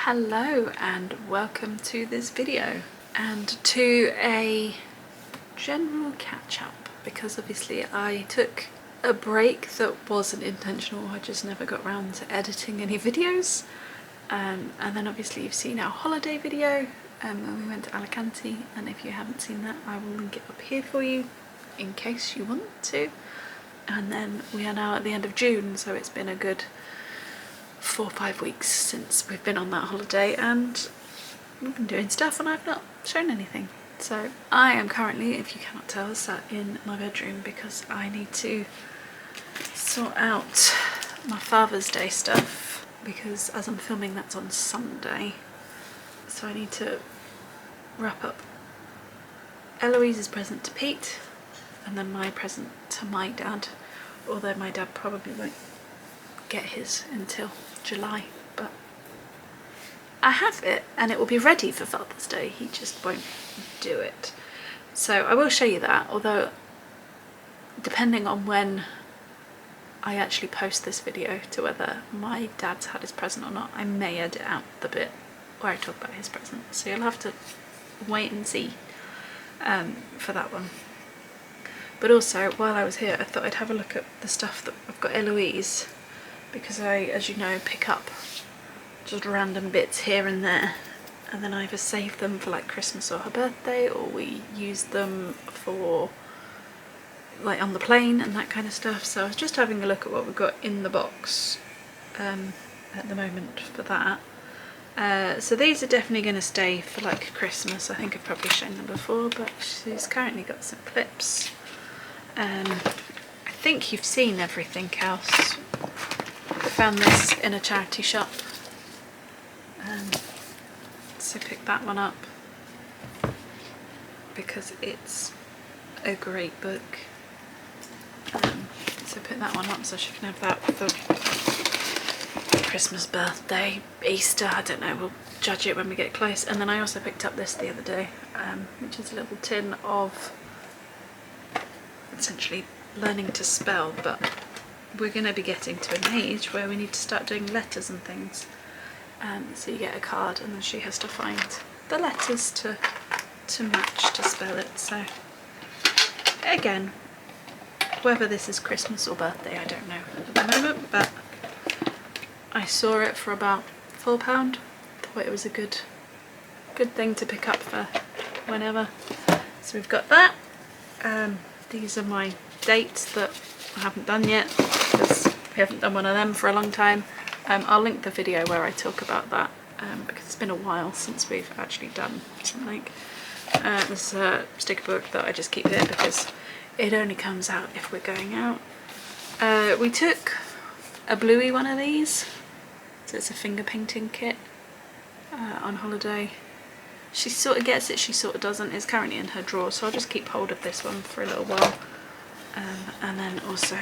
Hello and welcome to this video and to a general catch-up, because obviously I took a break that wasn't intentional. I just never got around to editing any videos, and then obviously you've seen our holiday video when we went to Alicante, and if you haven't seen that I will link it up here for you in case you want to. And then we are now at the end of June, so it's been a good 4 or 5 weeks since we've been on that holiday, and we've been doing stuff and I've not shown anything. So I am currently, if you cannot tell, sat in my bedroom because I need to sort out my Father's Day stuff, because as I'm filming that's on Sunday, so I need to wrap up Eloise's present to Pete and then my present to my dad, although my dad probably won't get his until July, but I have it and it will be ready for Father's Day. He just won't do it. So I will show you that, although depending on when I actually post this video to whether my dad's had his present or not, I may edit out the bit where I talk about his present, so you'll have to wait and see for that one. But also, while I was here, I thought I'd have a look at the stuff that I've got Eloise, because I, as you know, pick up just random bits here and there, and then I either save them for like Christmas or her birthday, or we use them for like on the plane and that kind of stuff. So I was just having a look at what we've got in the box at the moment for that. So these are definitely going to stay for like Christmas. I think I've probably shown them before, but she's currently got some clips. I think you've seen everything else. I found this in a charity shop, so pick that one up because it's a great book. So pick that one up so she can have that for Christmas, birthday, Easter, I don't know, we'll judge it when we get close. And then I also picked up this the other day, which is a little tin of essentially learning to spell, but we're going to be getting to an age where we need to start doing letters and things. So you get a card and then she has to find the letters to match to spell it. So again, whether this is Christmas or birthday I don't know at the moment, but I saw it for about £4. Thought it was a good thing to pick up for whenever. So we've got that. These are my dates that I haven't done yet because we haven't done one of them for a long time. I'll link the video where I talk about that because it's been a while since we've actually done something. This is a sticker book that I just keep here because it only comes out if we're going out. We took a bluey one of these, so it's a finger painting kit on holiday. She sort of gets it, she sort of doesn't. It's currently in her drawer, so I'll just keep hold of this one for a little while. And then also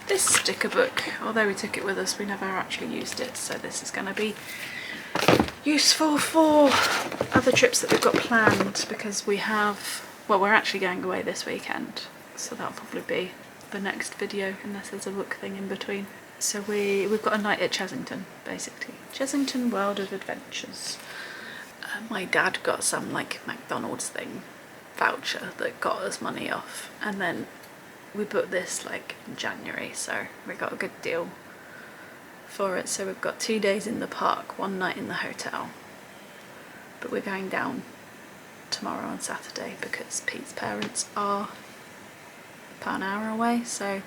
this sticker book, although we took it with us, we never actually used it, so this is going to be useful for other trips that we've got planned, because we have, well, we're actually going away this weekend, so that'll probably be the next video unless there's a book thing in between. So we've got a night at Chessington, basically. Chessington World of Adventures. My dad got some like McDonald's thing voucher that got us money off, and then we booked this like in January, so we got a good deal for it. So we've got 2 days in the park, 1 night in the hotel, but we're going down tomorrow on Saturday because Pete's parents are about an hour away, so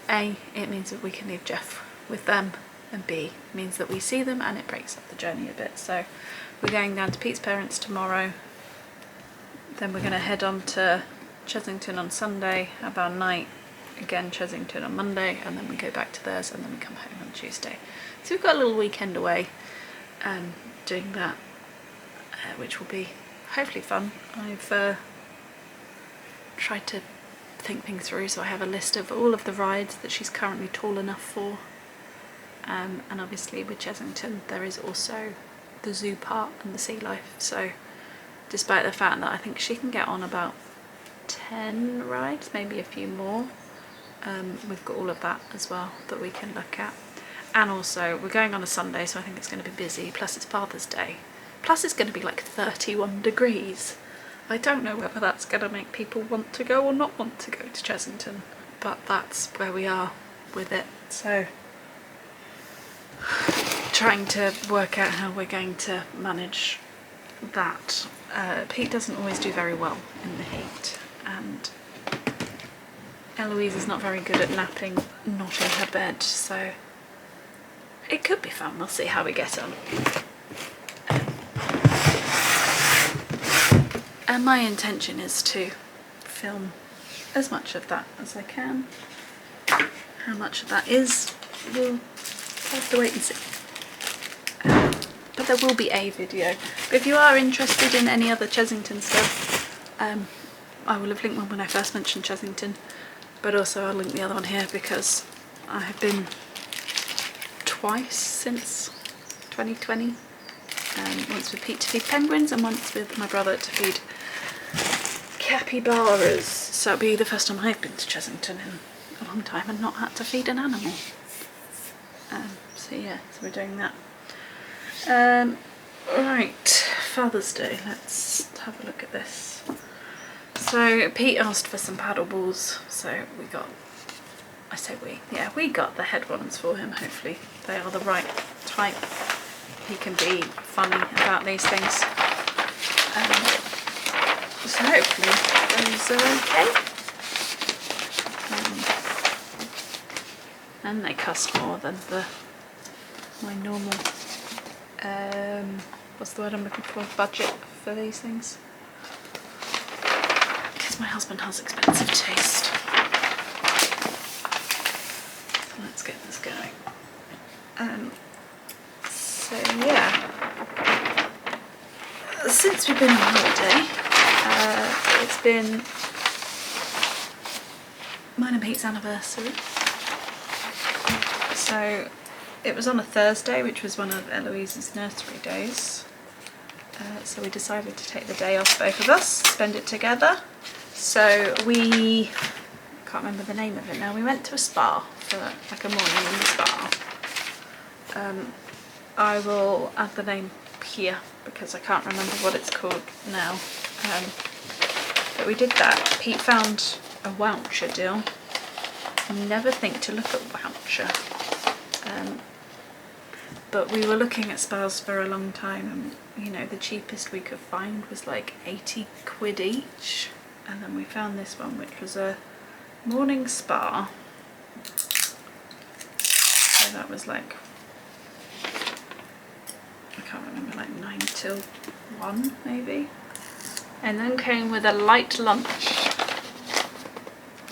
A, it means that we can leave Jeff with them, and B, means that we see them and it breaks up the journey a bit. So we're going down to Pete's parents tomorrow, then we're going to head on to Chessington on Sunday, have our night, again Chessington on Monday, and then we go back to theirs, and then we come home on Tuesday. So we've got a little weekend away doing that, which will be hopefully fun. I've tried to think things through, so I have a list of all of the rides that she's currently tall enough for, and obviously with Chessington there is also the zoo part and the sea life, so despite the fact that I think she can get on about 10 rides, maybe a few more, we've got all of that as well that we can look at. and also we're going on a Sunday, so I think it's going to be busy, plus it's Father's Day, plus it's going to be like 31 degrees. I don't know whether that's going to make people want to go or not want to go to Chessington, but that's where we are with it. So trying to work out how we're going to manage that. Pete doesn't always do very well in the heat, and Eloise is not very good at napping not in her bed, so it could be fun. We'll see how we get on. And my intention is to film as much of that as I can. How much of that is, we'll have to wait and see. But there will be a video. But if you are interested in any other Chessington stuff, I will have linked one when I first mentioned Chessington, but also I'll link the other one here because I have been twice since 2020. Once with Pete to feed penguins and once with my brother to feed capybaras. So it'll be the first time I've been to Chessington in a long time and not had to feed an animal. So yeah, so we're doing that. Right, Father's Day, let's have a look at this. So Pete asked for some paddle balls, so we got, I say we got the head ones for him. Hopefully they are the right type. He can be funny about these things. So hopefully those are okay. And they cost more than my normal, what's the word I'm looking for, budget for these things. Because my husband has expensive taste. So let's get this going. So yeah, since we've been on holiday, it's been mine and Pete's anniversary. So it was on a Thursday, which was one of Eloise's nursery days. So we decided to take the day off, both of us, spend it together. So we, can't remember the name of it now, we went to a spa for like a morning in the spa. I will add the name here because I can't remember what it's called now. But we did that. Pete found a voucher deal. Never think to look at voucher. But we were looking at spas for a long time, and you know, the cheapest we could find was like 80 quid each. And then we found this one, which was a morning spa. So that was like, I can't remember, like 9 till 1 maybe. And then came with a light lunch.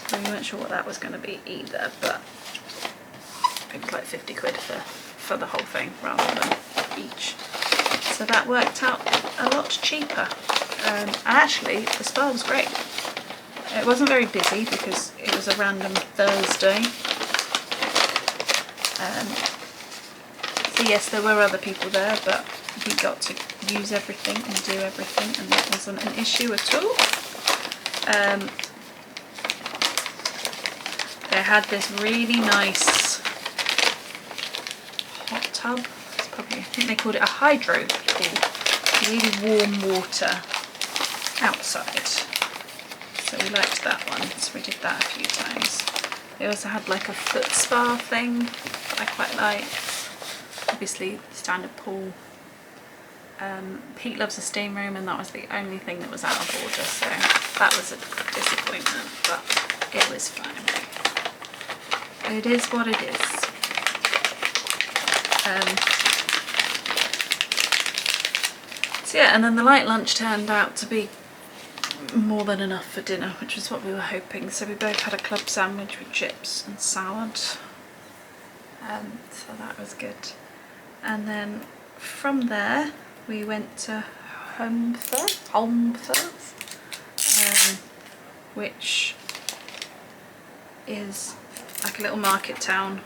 So we weren't sure what that was going to be either, but I think it was like 50 quid for the whole thing rather than each. So that worked out a lot cheaper. And actually the spa was great. It wasn't very busy because it was a random Thursday. So yes, there were other people there, but we got to use everything and do everything, and that wasn't an issue at all. They had this really nice hot tub. It's probably, I think they called it a hydro pool. Really warm water outside. So we liked that one, so we did that a few times. They also had like a foot spa thing that I quite liked. Obviously standard pool. Pete loves a steam room, and that was the only thing that was out of order, so that was a disappointment, but it was fine. It is what it is. So yeah, and then the light lunch turned out to be more than enough for dinner, which was what we were hoping. So we both had a club sandwich with chips and salad. So that was good. And then from there we went to Holmfirth, which is like a little market town.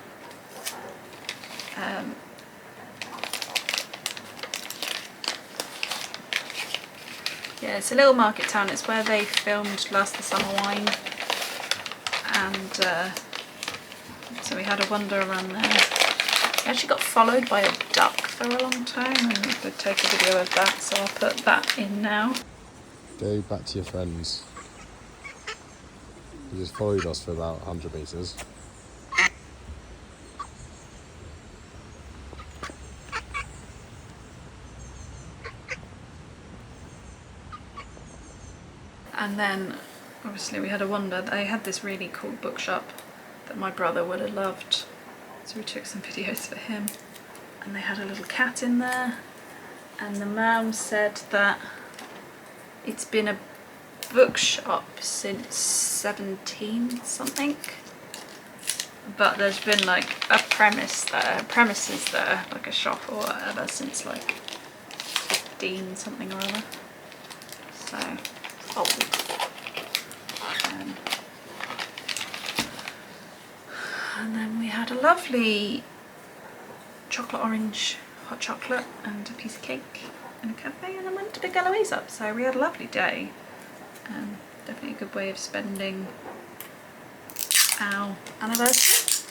Yeah, it's a little market town. It's where they filmed Last the Summer Wine, and so we had a wander around there. I actually got followed by a duck for a long time and I could take a video of that, so I'll put that in now. Go back to your friends. You just followed us for about 100 metres. And then obviously we had a wander. They had this really cool bookshop that my brother would have loved, so we took some videos for him. And they had a little cat in there, and the man said that it's been a bookshop since 17 something, but there's been like a premises there, like a shop or whatever, since like 15 something or other, so it's old. And then we had a lovely chocolate orange hot chocolate and a piece of cake in a cafe, and then went to pick Eloise up, so we had a lovely day. Definitely a good way of spending our anniversary,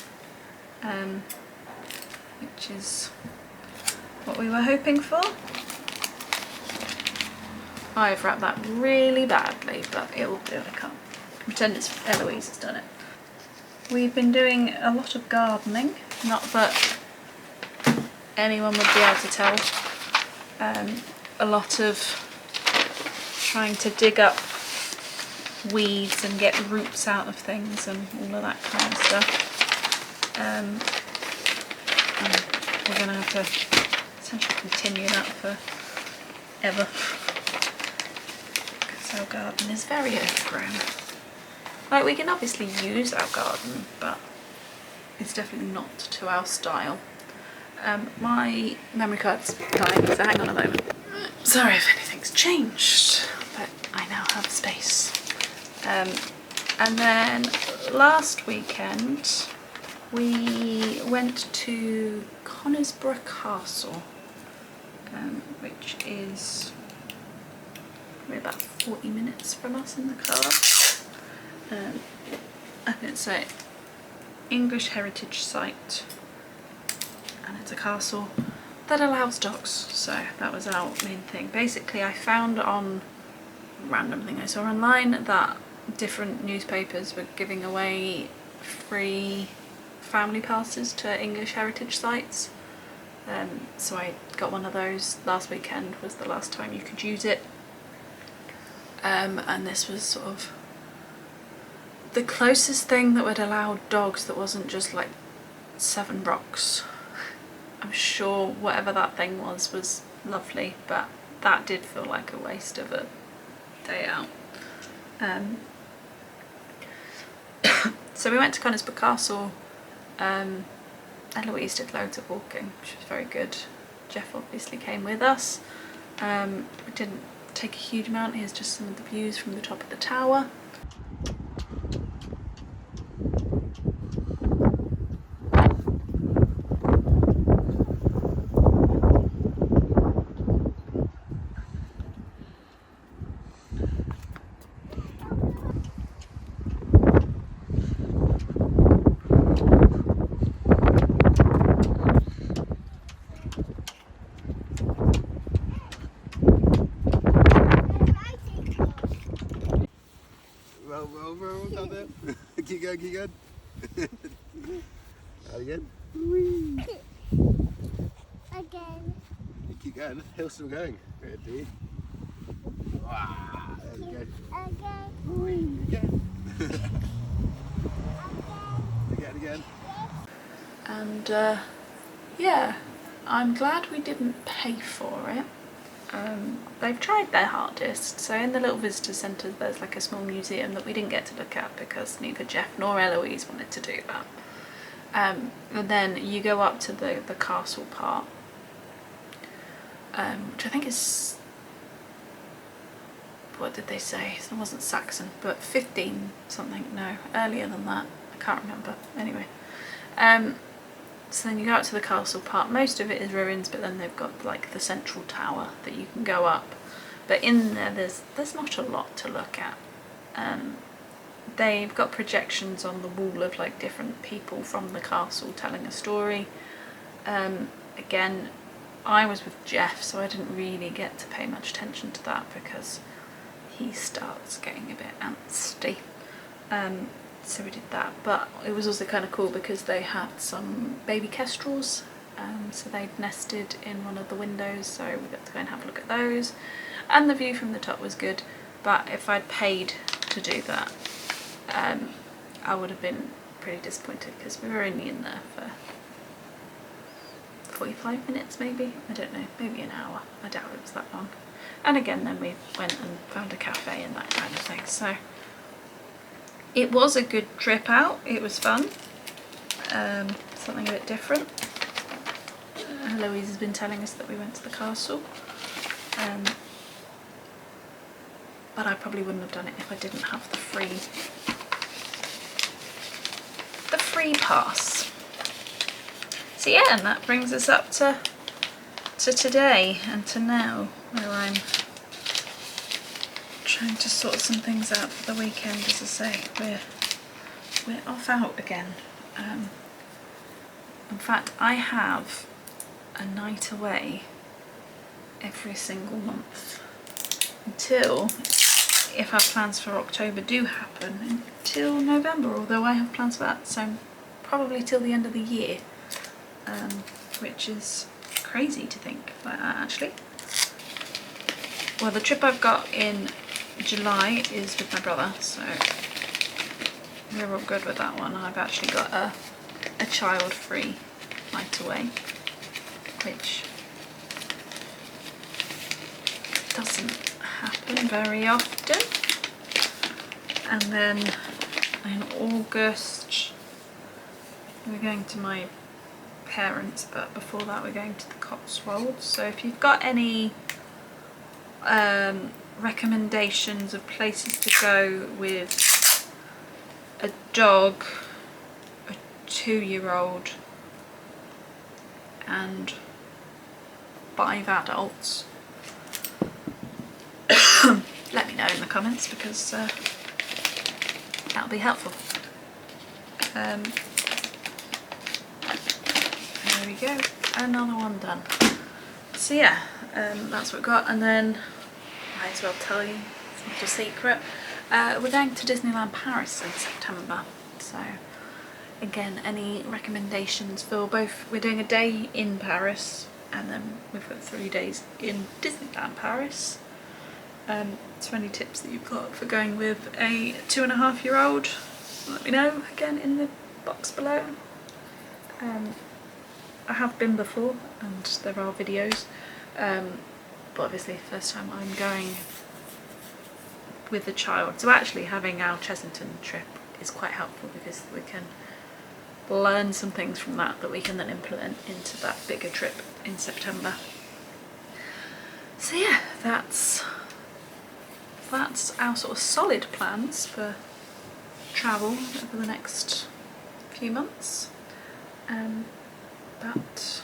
which is what we were hoping for. I've wrapped that really badly, but it will do. I can't pretend it's Eloise has done it. We've been doing a lot of gardening, not that anyone would be able to tell. A lot of trying to dig up weeds and get roots out of things and all of that kind of stuff. And we're going to have to essentially continue that forever, because our garden is very overgrown. Like, we can obviously use our garden, but it's definitely not to our style. My memory card's dying, so hang on a moment. Sorry if anything's changed, but I now have space. And then last weekend we went to Conisbrough Castle, which is probably about 40 minutes from us in the car. And it's an English heritage site, and it's a castle that allows dogs, so that was our main thing. Basically, I found on a random thing I saw online that different newspapers were giving away free family passes to English heritage sites, so I got one of those. Last weekend was the last time you could use it, and this was sort of the closest thing that would allow dogs that wasn't just like 7 rocks. I'm sure whatever that thing was lovely, but that did feel like a waste of a day out. So we went to Conisbrough Castle. Eloise did loads of walking, which was very good. Jeff obviously came with us. We didn't take a huge amount. Here's just some of the views from the top of the tower. Roll down there. Keep going, keep going. Again. Whee. Again. You keep going. The hill's still going. Ready? Wow. There we go. Again. Whee. Again. Again. And yeah, I'm glad we didn't pay for it. They've tried their hardest. So in the little visitor centre there's like a small museum that we didn't get to look at because neither Jeff nor Eloise wanted to do that. And then you go up to the castle part, which I think is, what did they say? It wasn't Saxon, but 15 something, no, earlier than that, I can't remember, anyway. So then you go out to the castle part. Most of it is ruins, but then they've got like the central tower that you can go up. But in there, there's not a lot to look at. They've got projections on the wall of like different people from the castle telling a story. Again, I was with Jeff, so I didn't really get to pay much attention to that because he starts getting a bit antsy. So we did that, but it was also kind of cool because they had some baby kestrels, so they'd nested in one of the windows, so we got to go and have a look at those, and the view from the top was good. But if I'd paid to do that, I would have been pretty disappointed because we were only in there for 45 minutes maybe, I don't know, maybe an hour, I doubt it was that long. And again, then we went and found a cafe and that kind of thing, so it was a good trip out, it was fun, something a bit different. Eloise has been telling us that we went to the castle, but I probably wouldn't have done it if I didn't have the free pass. So yeah, and that brings us up to today and to now, where I'm trying to sort some things out for the weekend. As I say, we're off out again. In fact, I have a night away every single month until, if our plans for October do happen, until November, although I have plans for that, so probably till the end of the year, which is crazy to think about that actually. Well, the trip I've got in July is with my brother, so we're all good with that one. I've actually got a child-free night away, which doesn't happen very often. And then in August we're going to my parents, but before that we're going to the Cotswolds. So if you've got any recommendations of places to go with a dog, a 2-year-old and 5 adults, let me know in the comments, because that'll be helpful. There we go, another one done. So yeah, that's what we've got. And then might as well tell you, it's not a secret, we're going to Disneyland Paris in September. So again, any recommendations for both? We're doing a day in Paris and then we've got 3 days in Disneyland Paris. So any tips that you've got for going with a 2.5-year-old, let me know again in the box below. I have been before and there are videos, but obviously first time I'm going with a child. So actually having our Chessington trip is quite helpful because we can learn some things from that we can then implement into that bigger trip in September. So yeah, that's our sort of solid plans for travel over the next few months. But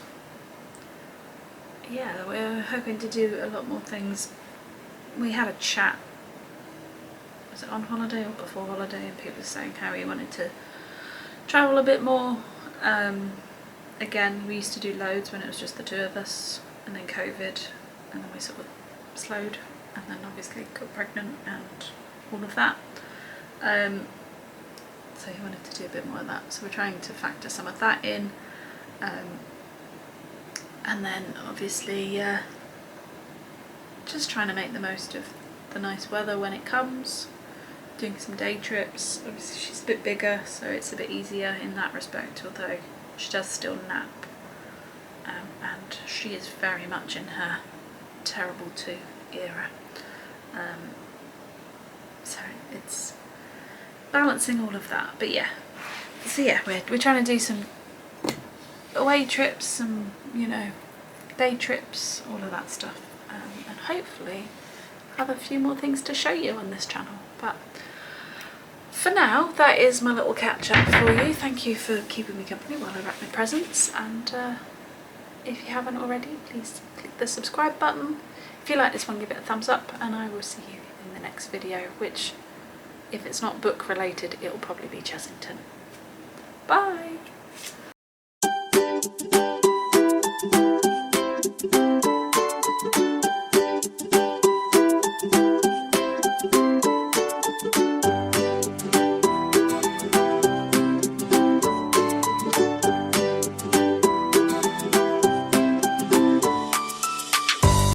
yeah, we're hoping to do a lot more things. We had a chat, was it on holiday or before holiday, and people were saying how we wanted to travel a bit more. Again, we used to do loads when it was just the 2 of us, and then COVID, and then we sort of slowed, and then obviously got pregnant and all of that. So he wanted to do a bit more of that, so we're trying to factor some of that in. And then obviously just trying to make the most of the nice weather when it comes, doing some day trips. Obviously she's a bit bigger, so it's a bit easier in that respect, although she does still nap, and she is very much in her terrible 2 era, so it's balancing all of that. But yeah, so yeah, we're trying to do some away trips, some, you know, day trips, all of that stuff, and hopefully have a few more things to show you on this channel. But for now, that is my little catch up for you. Thank you for keeping me company while I wrap my presents, and if you haven't already, please click the subscribe button. If you like this one, give it a thumbs up, and I will see you in the next video, which, if it's not book related, it'll probably be Chessington. Bye!